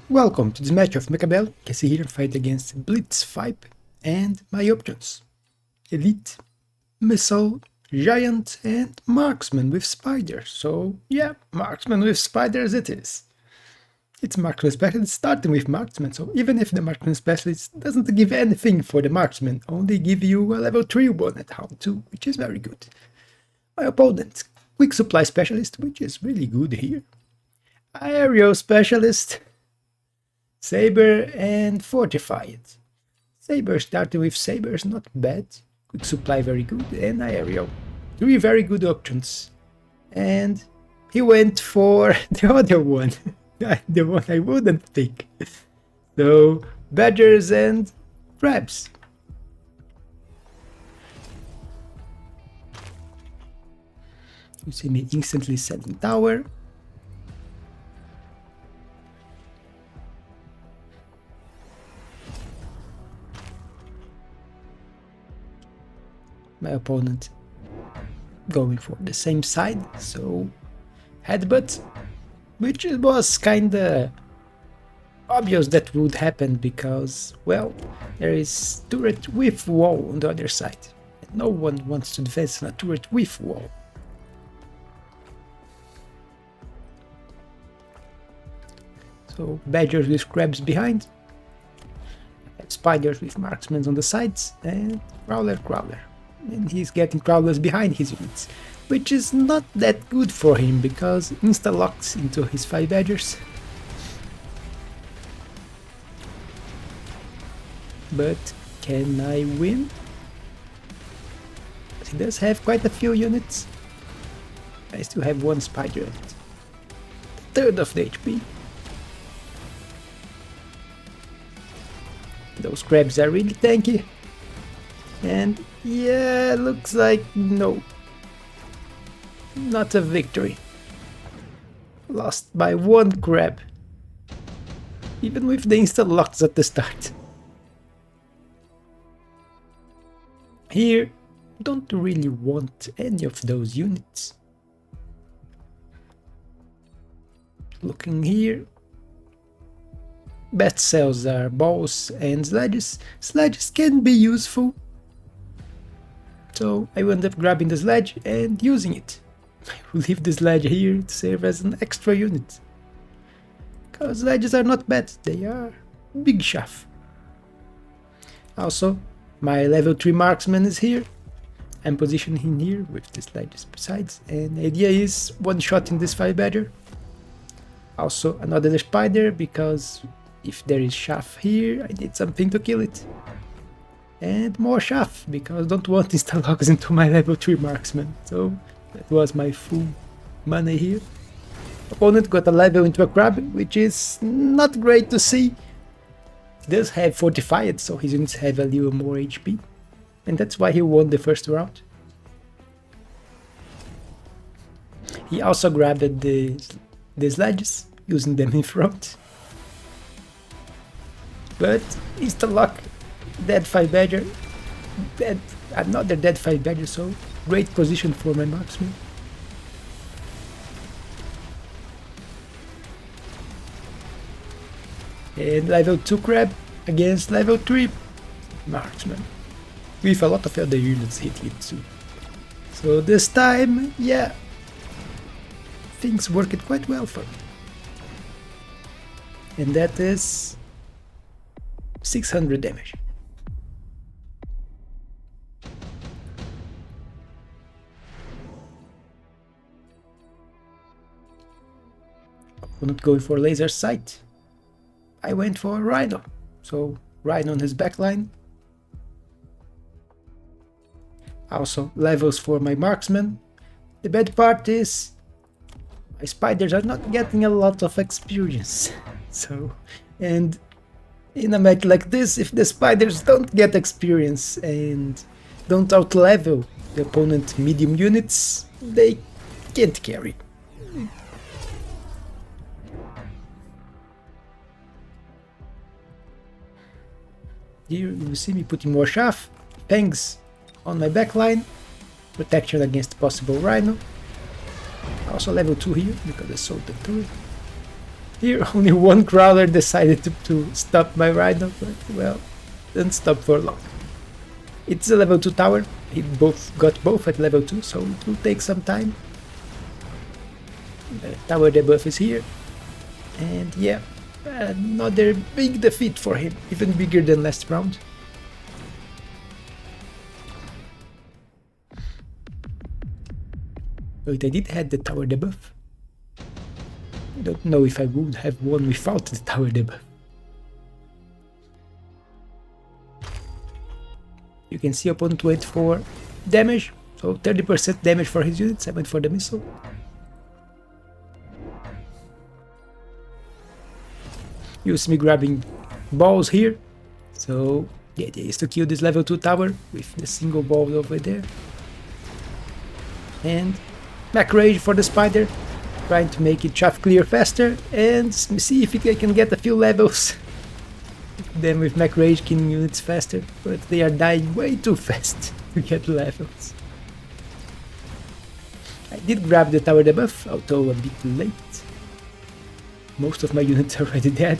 Welcome to this match of Mechabellum. You can see here fight against Blitz 5 and my options. Elite, Missile, Giant and Marksman with Spiders. So yeah, Marksman with Spiders it is. It's Marksman Specialist starting with Marksman, so even if the Marksman Specialist doesn't give anything for the Marksman, only give you a level 3 one at Hound 2, which is very good. My opponent, Quick Supply Specialist, which is really good here. Aerial Specialist, Saber and Fortified. Saber starting with Sabers, not bad. Quick Supply very good, and Aerial. Three very good options. And he went for the other one. The one I wouldn't pick. So, Badgers and Crabs. You see me instantly setting tower. My opponent going for the same side, so headbutt, which was kinda obvious that would happen because, well, there is turret with wall on the other side, and no one wants to defend a turret with wall. So Badgers with Crabs behind, Spiders with Marksmen on the sides, and Crawler. And he's getting Crawlers behind his units, which is not that good for him because insta-locks into his 5 Badgers. But can I win? He does have quite a few units. I still have one Spider unit. The third of the HP. Those Crabs are really tanky. And yeah, looks like no. Not a victory. Lost by one Crab. Even with the instant locks at the start. Here, don't really want any of those units. Looking here. Best cells are balls and sledges. Sledges can be useful. So I will end up grabbing the sledge and using it. I will leave the sledge here to serve as an extra unit. Because sledges are not bad, they are big chaff. Also, my level 3 marksman is here. I'm positioning here with the sledges besides, and the idea is one shot in this 5 badger. Also another spider, because if there is chaff here, I need something to kill it. And more chaff, because I don't want insta-locks into my level 3 marksman. So that was my full money here. Opponent got a level into a crab, which is not great to see. He does have fortified, so his units have a little more HP. And that's why he won the first round. He also grabbed the sledges, using them in front. But insta-lock. Dead 5 badger, another dead 5 badger, so great position for my marksman. And level 2 crab against level 3 marksman, with a lot of other units hitting it too. So this time, yeah, things worked quite well for me. And that is 600 damage. Not going for laser sight. I went for Rhino. So Rhino on his backline. Also levels for my marksman. The bad part is my spiders are not getting a lot of experience. So, and in a match like this, if the spiders don't get experience and don't outlevel the opponent medium units, they can't carry. Here you see me putting more chaff, pangs on my backline, protection against possible rhino. Also level 2 here because I sold the turret. Here only one crawler decided to stop my rhino, but well, didn't stop for long. It's a level 2 tower, got both at level 2, so it will take some time. The tower debuff is here, and yeah, another big defeat for him, even bigger than last round. Wait, I did have the tower debuff. I don't know if I would have won without the tower debuff. You can see opponent went for damage, so 30% damage for his units. I went for the missile. You see me grabbing balls here, so the idea is to kill this level 2 tower with the single ball over there. And Mac Rage for the spider, trying to make it chaff clear faster and see if I can get a few levels. Then with Mac Rage killing units faster, but they are dying way too fast to get levels. I did grab the tower debuff, although a bit late. Most of my units are already dead,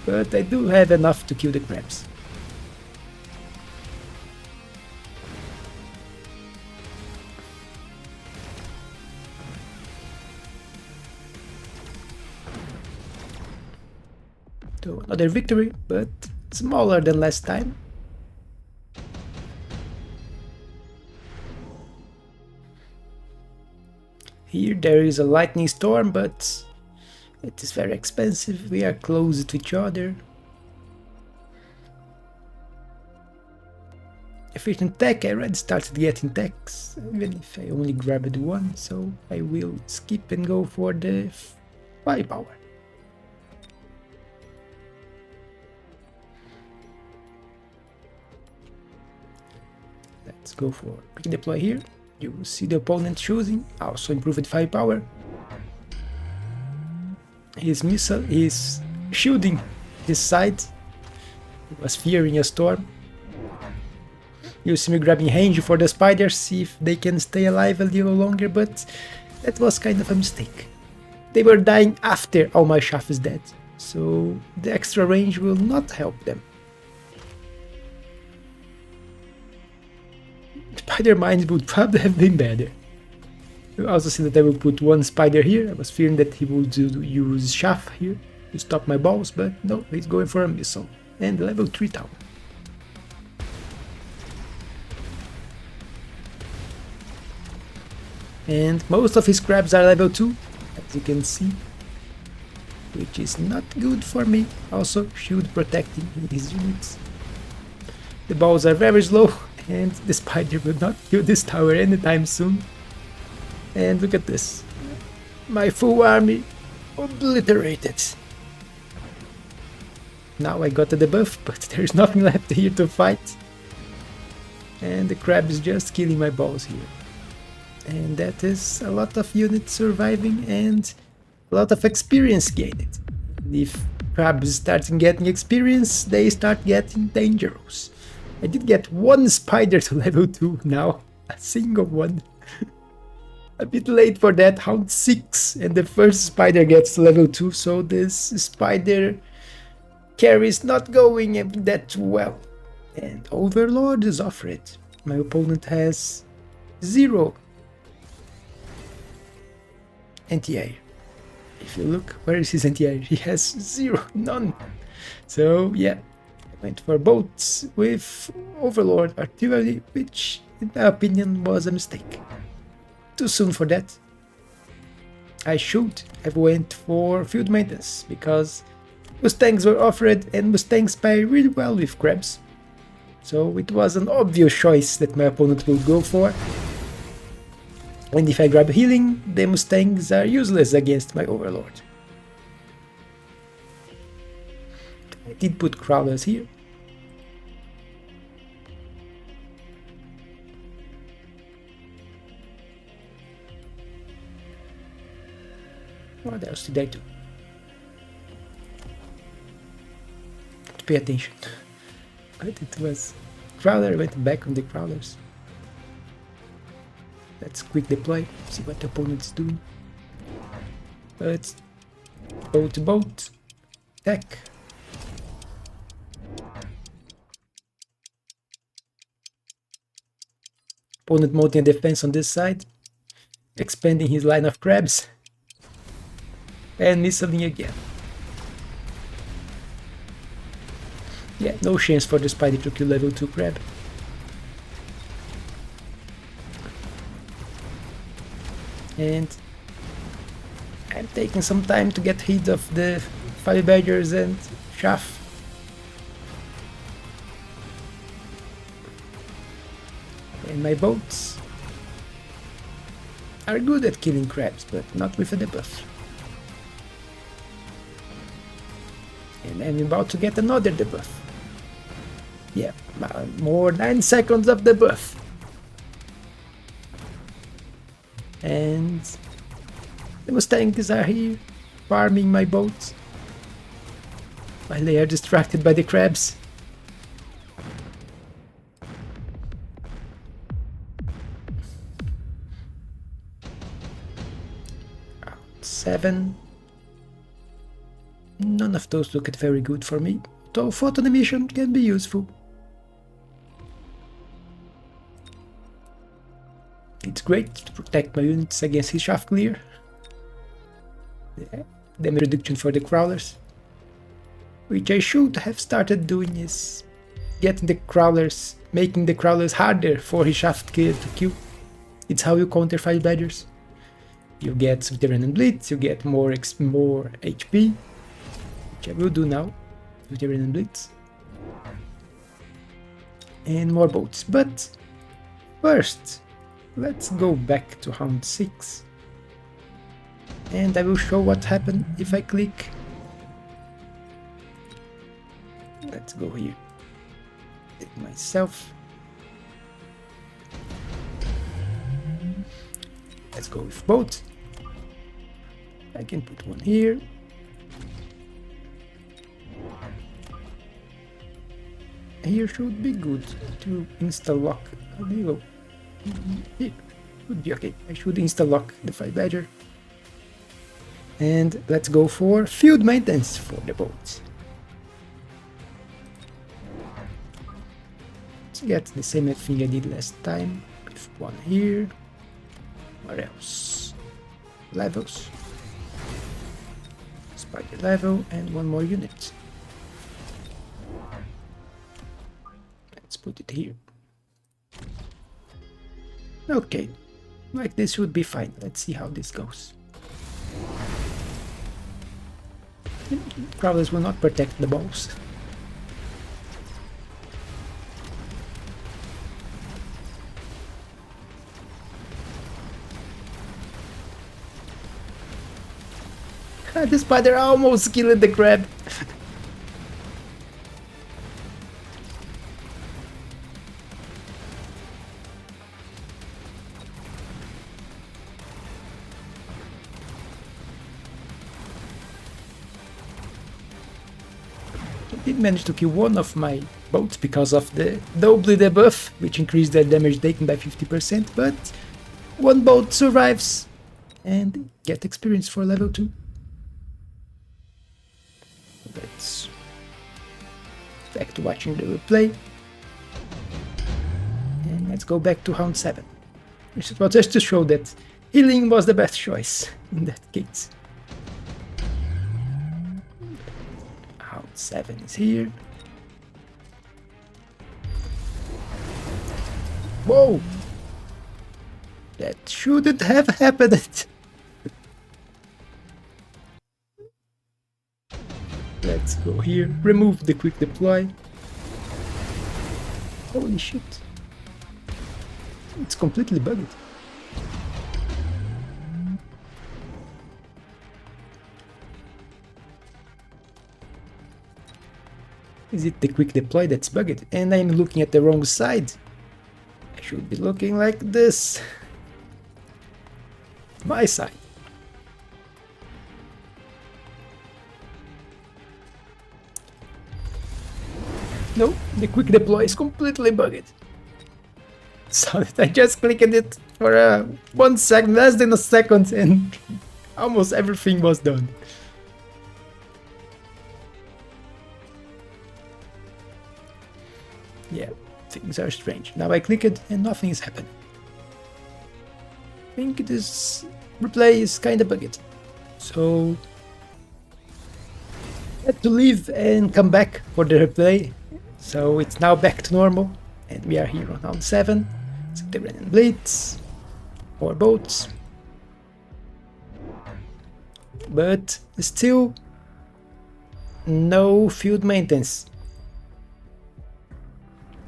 but I do have enough to kill the crabs. So another victory, but smaller than last time. Here there is a lightning storm, but it is very expensive. We are close to each other. Efficient tech, I already started getting techs, even if I only grabbed one, so I will skip and go for the firepower. Let's go for quick deploy here. You will see the opponent choosing, also improved firepower. His missile is shielding his side. He was fearing a storm. You see me grabbing Hange for the spiders, see if they can stay alive a little longer, but that was kind of a mistake. They were dying after all my chaff is dead, so the extra range will not help them. Spider mines would probably have been better. You also see that I will put one spider here. I was fearing that he would use chaff here to stop my balls, but no, he's going for a missile. And level 3 tower. And most of his crabs are level 2, as you can see, which is not good for me. Also, shield protecting his units. The balls are very slow, and the spider will not kill this tower anytime soon. And look at this. My full army obliterated. Now I got the debuff, but there's nothing left here to fight. And the crab is just killing my balls here. And that is a lot of units surviving and a lot of experience gained. If crabs start getting experience, they start getting dangerous. I did get one spider to level 2 now, a single one. A bit late for that, Hound 6, and the first spider gets to level 2, so this spider carry is not going that well. And Overlord is offered. My opponent has 0 anti-air. If you look, where is his anti-air? He has 0, none. So yeah, I went for boats with Overlord artillery, which in my opinion was a mistake. Too soon for that. I should have went for field maintenance, because Mustangs were offered and Mustangs pair really well with crabs. So it was an obvious choice that my opponent would go for. And if I grab healing, the Mustangs are useless against my Overlord. I did put crawlers here. What else did I do? Pay attention. But it was crawler, I went back on the crawlers. Let's quick deploy, see what the opponent's doing. But Boat to boat. Attack. Opponent mounting a defense on this side. Expanding his line of crabs. And missiling again. Yeah, no chance for the spider to kill level 2 crab. And I'm taking some time to get rid of the fire badgers and chaff. And my boats are good at killing crabs, but not with a debuff. And I'm about to get another debuff. Yeah, more 9 seconds of debuff. And the Mustangs are here, farming my boats, while they are distracted by the crabs. Round 7. None of those looked very good for me, though photon emission can be useful. It's great to protect my units against his shaft clear. Damage reduction for the crawlers. Which I should have started doing is getting the crawlers, making the crawlers harder for his shaft clear to kill. It's how you counter fire badgers. You get subterranean blitz, you get more HP, which I will do now, subterranean blitz. And more boats, but first, let's go back to round 6. And I will show what happened if I click. Let's go here. Take myself. Let's go with boat. I can put one here. Here should be good to install lock. How do you go? Here would be okay. I should install lock the fire badger. And let's go for field maintenance for the boats. Let's get the same thing I did last time, with one here. What else? Levels. Spider level and one more unit. Let's put it here. Okay, like this would be fine. Let's see how this goes. Crawlers will not protect the balls. The spider almost killed the crab. Did manage to kill one of my boats because of the double debuff, which increased their damage taken by 50%, but one boat survives and get experience for level 2. Let's back to watching the replay. And let's go back to round 7. This was just to show that healing was the best choice in that case. Round 7 is here. Whoa! That shouldn't have happened. Let's go here, remove the quick deploy. Holy shit. It's completely bugged. Is it the quick deploy that's bugged? And I'm looking at the wrong side. I should be looking like this. My side. No, the quick deploy is completely bugged. So I just clicked it for 1 second, less than a second, and almost everything was done. Yeah, things are strange. Now I click it and nothing is happening. I think this replay is kinda bugged. So I had to leave and come back for the replay. So it's now back to normal. And we are here on round 7. Subterranean Blitz. 4 boats. But still no field maintenance.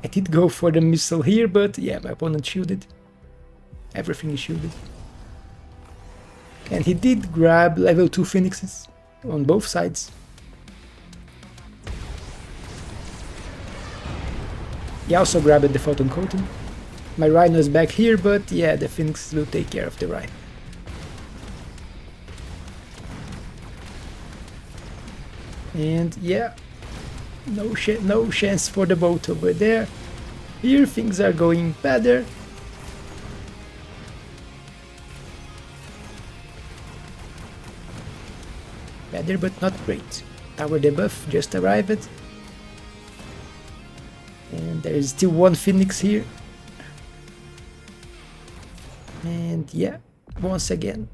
I did go for the missile here, but yeah, my opponent shielded. Everything is shielded. And he did grab level 2 phoenixes on both sides. He also grabbed the photon coating. My rhino is back here, but yeah, the phoenix will take care of the rhino. And yeah, no chance for the boat over there. Here things are going better. Better but not great. Tower debuff just arrived. And there is still one phoenix here. And yeah, once again.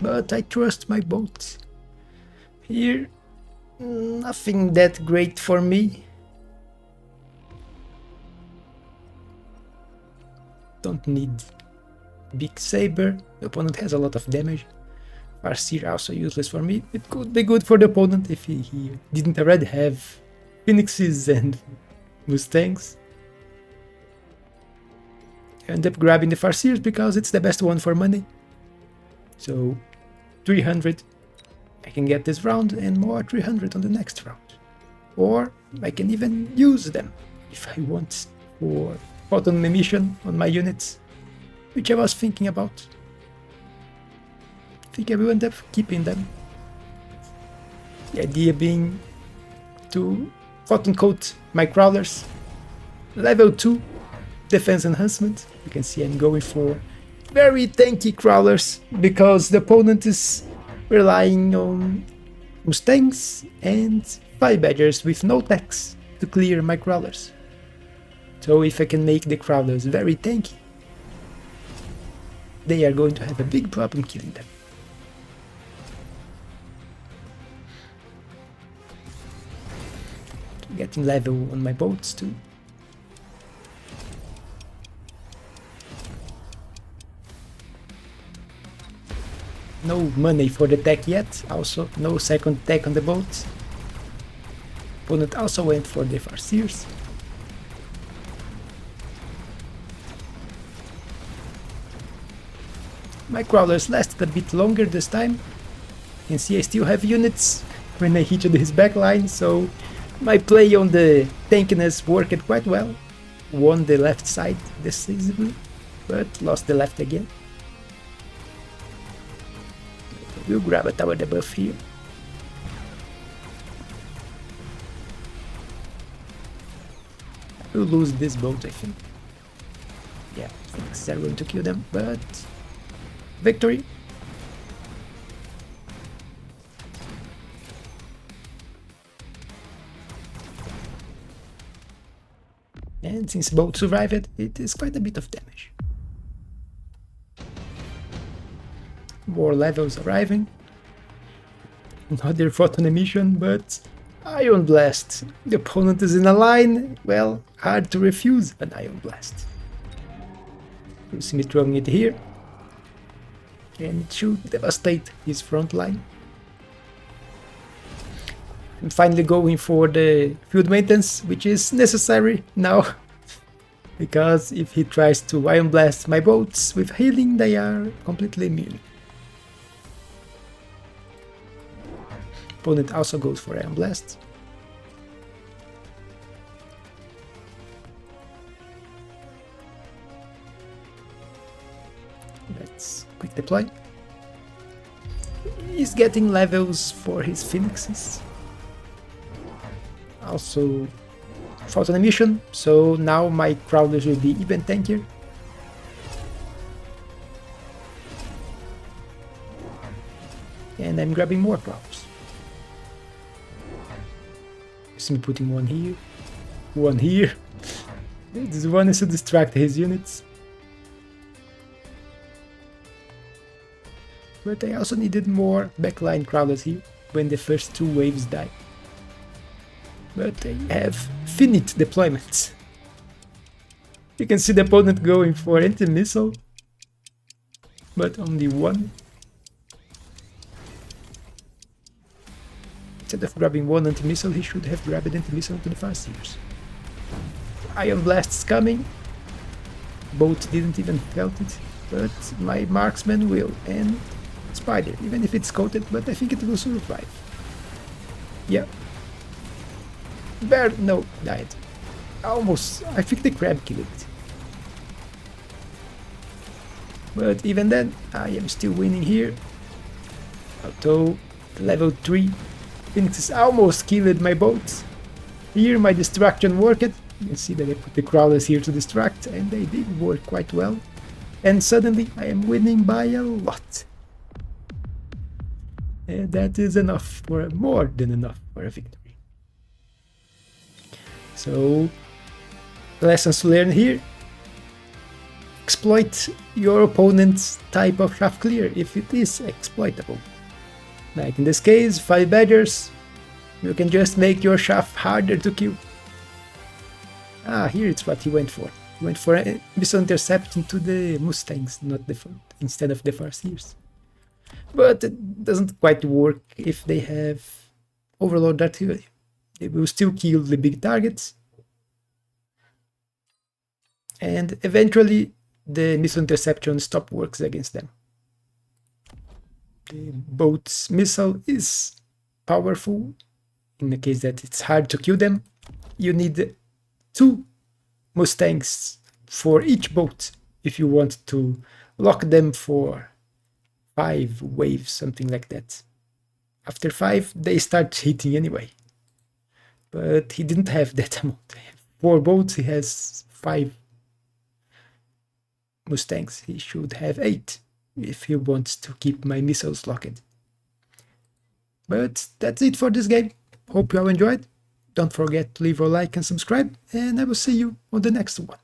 But I trust my boats. Here, nothing that great for me. Don't need big saber. The opponent has a lot of damage. Farseer also useless for me. It could be good for the opponent if he didn't already have phoenixes and mustangs. I end up grabbing the Farseers because it's the best one for money. So 300, I can get this round and more 300 on the next round. Or I can even use them if I want for photon emission on my units, which I was thinking about. I think I will end up keeping them. The idea being to photon coat my crawlers. Level 2 defense enhancement. You can see I'm going for very tanky crawlers because the opponent is relying on mustangs and fire badgers with no tax to clear my crawlers. So if I can make the crawlers very tanky, they are going to have a big problem killing them. Getting level on my boats too. No money for the tech yet, also no second tech on the boat. Opponent also went for the Farseers. My crawlers lasted a bit longer this time. You can see I still have units when I hit his backline, so my play on the tankiness worked quite well. Won the left side decisively, but lost the left again. We'll grab a tower debuff here. We'll lose this boat, I think. Yeah, things are going to kill them, but victory. And since both survived, it is quite a bit of damage. More levels arriving. Another photon emission, but Ion Blast. The opponent is in a line. Well, hard to refuse an Ion Blast. You see me throwing it here. And it should devastate his front line. I'm finally going for the field maintenance, which is necessary now. Because if he tries to Ion Blast my boats with healing, they are completely immune. Opponent also goes for Ion Blast. Let's quick deploy. He's getting levels for his phoenixes. Also photon emission, so now my crawlers will be even tankier. And I'm grabbing more crawlers. constantly putting one here, one here. This one is to distract his units. But I also needed more backline crawlers here when the first two waves die. But I have finite deployments. You can see the opponent going for anti-missile, but only one. Instead of grabbing one anti-missile, he should have grabbed anti-missile to the Farseers. Ion Blast's coming. Boat didn't even felt it, but my marksman will, and Spider, even if it's coated, but I think it will survive. Yeah. Bear, no, died. Almost, I think the crab killed it. But even then, I am still winning here. Although, level 3, Phoenixes almost killed my boats. Here my distraction worked. You can see that I put the crawlers here to distract, and they did work quite well. And suddenly I am winning by a lot. And that is enough, for more than enough for a victory. So, lessons to learn here. Exploit your opponent's type of shaft clear if it is exploitable. Like in this case, 5 badgers, you can just make your shaft harder to kill. Ah, here it's what he went for. He went for a missile intercept into the Mustangs, not the instead of the Farseers. But it doesn't quite work if they have Overlord artillery. They will still kill the big targets. And eventually the missile interception stop works against them. The boat's missile is powerful. In the case that it's hard to kill them, you need 2 Mustangs for each boat if you want to lock them for 5 waves, something like that. After 5, they start hitting anyway. But he didn't have that amount. 4 boats, he has 5 Mustangs. He should have 8 if he wants to keep my missiles locked. But that's it for this game. Hope you all enjoyed. Don't forget to leave a like and subscribe, and I will see you on the next one.